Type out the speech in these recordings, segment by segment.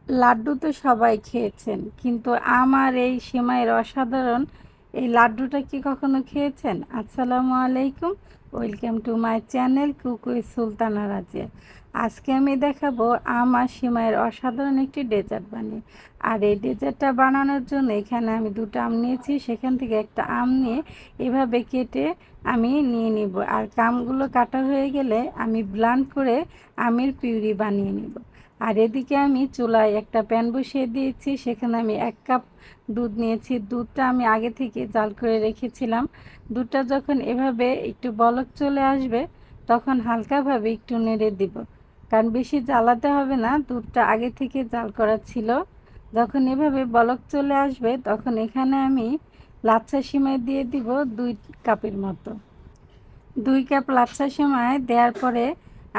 লাড্ডু তো সবাই খেয়েছেন, কিন্তু আমার এই সেমাইয়ের অসাধারণ এই লাড্ডুটা কি কখনো খেয়েছেন? আসসালামু আলাইকুম, welcome to my channel cook with Sultana Razia. আজকে আমি দেখাবো আমার সেমাইয়ের অসাধারণ একটি ডেজার্ট বানিয়ে। আর এই ডেজার্টটা বানানোর জন্য এখানে আমি দুটো আম নিয়েছি, সেখান থেকে একটা আম নিয়ে এভাবে কেটে আমি নিয়ে নিব। আর আমগুলো কাটা হয়ে গেলে আমি ব্লেন্ড করে আমের পিউরি বানিয়ে নিব। আর এদিকে আমি চুলায় একটা প্যান বসিয়ে দিয়েছি, সেখানে আমি 1 কাপ দুধ নিয়েছি। দুধটা আমি আগে থেকে জাল করে রেখেছিলাম। দুধটা যখন এভাবে একটু বলক চলে আসবে তখন হালকাভাবে একটু নেড়ে দিব, কারণ বেশি জ্বালাতে হবে না, দুধটা আগে থেকে জাল করা ছিল। যখন এভাবে বলক চলে আসবে তখন এখানে আমি লাচ্ছা সিমাই দিয়ে দিব 2 কাপের মতো। 2 কাপ লাচ্ছা সেমাই দেওয়ার পরে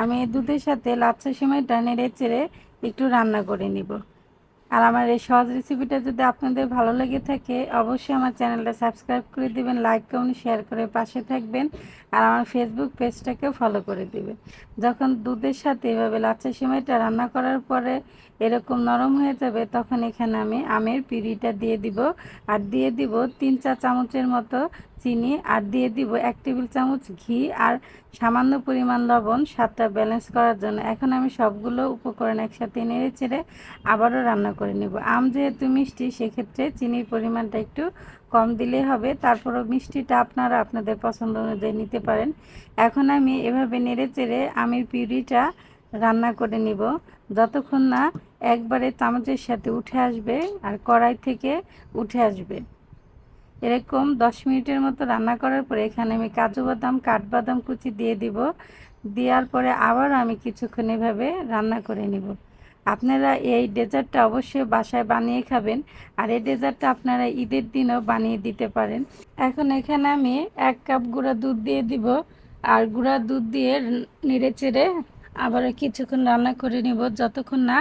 আমি দুধের সাথে লাচ্ছা সেমাইটা নেড়ে চেড়ে একটু রান্না করে নিব। আর আমার এই সহজ রেসিপিটা যদি আপনাদের ভালো লেগে থাকে অবশ্যই আমার চ্যানেলটা সাবস্ক্রাইব করে দিবেন, লাইক কমেন্ট শেয়ার করে পাশে থাকবেন। আর আমার ফেসবুক পেজটাকেও ফলো করে দিবেন। যখন দুধের সাথে এভাবে লাচ্ছা সেমাইটা রান্না করার পরে এরকম নরম হয়ে যাবে তখন এখানে আমি আমের পিউরিটা দিয়ে দিব। আর দিয়ে দিব 3-4 চামচের মতো চিনি, আর দিয়ে দিব 1 টেবিল চামচ ঘি, আর সামান্য পরিমাণ লবণ স্বাদটা ব্যালেন্স করার জন্য। এখন আমি সবগুলো উপকরণ একসাথে নেড়ে চেড়ে আবারও রান্না করে নেব। আম যেহেতু মিষ্টি সেক্ষেত্রে চিনির পরিমাণটা একটু কম দিলেই হবে, তারপরও মিষ্টিটা আপনারা আপনাদের পছন্দ অনুযায়ী নিতে পারেন। এখন আমি এভাবে নেড়ে চেড়ে আমের পিউরিটা রান্না করে নিব যতক্ষণ না একবারে চামচের সাথে উঠে আসবে আর কড়াই থেকে উঠে আসবে। এরকম 10 মিনিটের মতো রান্না করার পরে এখানে আমি কাজু বাদাম কাঠবাদাম কুচি দিয়ে দিব। দেওয়ার পরে আবার আমি কিছুক্ষণ এভাবে রান্না করে নিব। আপনারা এই ডেজার্টটা অবশ্যই বাসায় বানিয়ে খাবেন। আর এই ডেজার্টটা আপনারা ঈদের দিনও বানিয়ে দিতে পারেন। এখন এখানে আমি 1 কাপ গুঁড়া দুধ দিয়ে দিব। আর গুঁড়া দুধ দিয়ে নেড়ে চেড়ে আবারও কিছুক্ষণ রান্না করে নিব যতক্ষণ না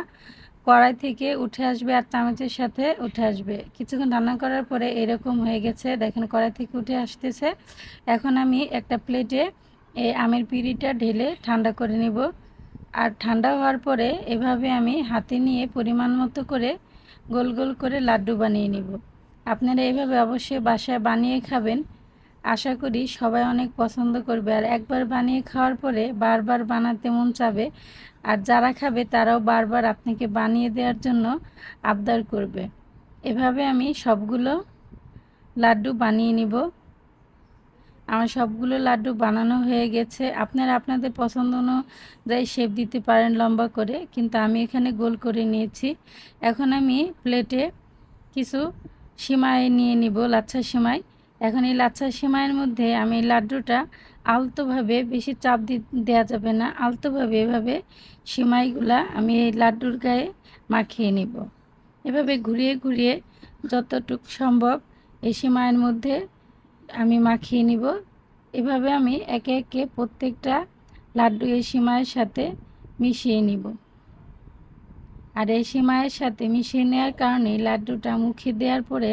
কড়াই থেকে উঠে আসবে আর চামচের সাথে উঠে আসবে। কিছুক্ষণ রান্না করার পরে এরকম হয়ে গেছে, দেখেন কড়াই থেকে উঠে আসতেছে। এখন আমি একটা প্লেটে এই আমের পিউরিটা ঢেলে ঠান্ডা করে নিব। আর ঠান্ডা হওয়ার পরে এভাবে আমি হাতে নিয়ে পরিমাণ মতো করে গোল গোল করে লাড্ডু বানিয়ে নিব। আপনারা এইভাবে অবশ্যই বাসায় বানিয়ে খাবেন। আশা করি সবাই অনেক পছন্দ করবে। আর একবার বানিয়ে খাওয়ার পরে বারবার বানাতে মন চাবে। আর যারা খাবে তারাও বারবার আপনাকে বানিয়ে দেওয়ার জন্য আবদার করবে। এভাবে আমি সবগুলো লাড্ডু বানিয়ে নিব। আমার সবগুলো লাড্ডু বানানো হয়ে গেছে। আপনারা আপনাদের পছন্দ অনুযায়ী শেপ দিতে পারেন লম্বা করে, কিন্তু আমি এখানে গোল করে নিয়েছি। এখন আমি প্লেটে কিছু সিমাই নিয়ে নিব, লাচ্ছা সিমাই। এখন এই লাচ্ছা সিমাইয়ের মধ্যে আমি লাড্ডুটা আলতোভাবে, বেশি চাপ দেওয়া যাবে না, আলতোভাবে এভাবে সিমাইগুলা আমি এই লাড্ডুর গায়ে মাখিয়ে নিব। এভাবে ঘুরিয়ে ঘুরিয়ে যতটুকু সম্ভব এই সিমাইয়ের মধ্যে আমি মাখিয়ে নিব। এভাবে আমি একে একে প্রত্যেকটা লাড্ডু এই সিমাইয়ের সাথে মিশিয়ে নিব। আর এই সিমাইয়ের সাথে মিশিয়ে নেওয়ার কারণে লাড্ডুটা মুখে দেওয়ার পরে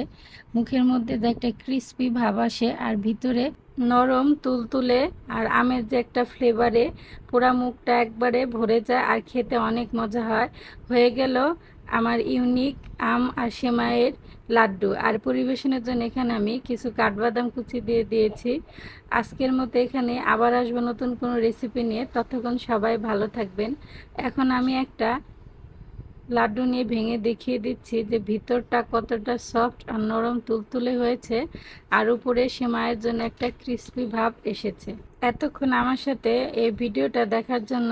মুখের মধ্যে যে একটা ক্রিস্পি ভাব আসে আর ভিতরে নরম তুলতুলে, আর আমের যে একটা ফ্লেভারে পুরা মুখটা একবারে ভরে যায় আর খেতে অনেক মজা হয়। হয়ে গেল আমার ইউনিক আম আর সেমাইয়ের লাড্ডু। আর পরিবেশনের জন্য এখানে আমি কিছু কাঠবাদাম কুচি দিয়ে দিয়েছি। আজকের মতো এখানে আবার আসবো নতুন কোনো রেসিপি নিয়ে, ততক্ষণ সবাই ভালো থাকবেন। এখন আমি একটা লাড্ডু নিয়ে ভেঙে দেখিয়ে দিচ্ছি যে ভিতরটা কতটা সফট আর নরম তুলতুলে হয়েছে, আর উপরে সেমাইয়ের জন্য একটা ক্রিস্পি ভাব এসেছে। এতক্ষণ আমার সাথে এই ভিডিওটা দেখার জন্য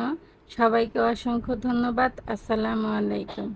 সবাইকে অসংখ্য ধন্যবাদ। আসসালামু আলাইকুম।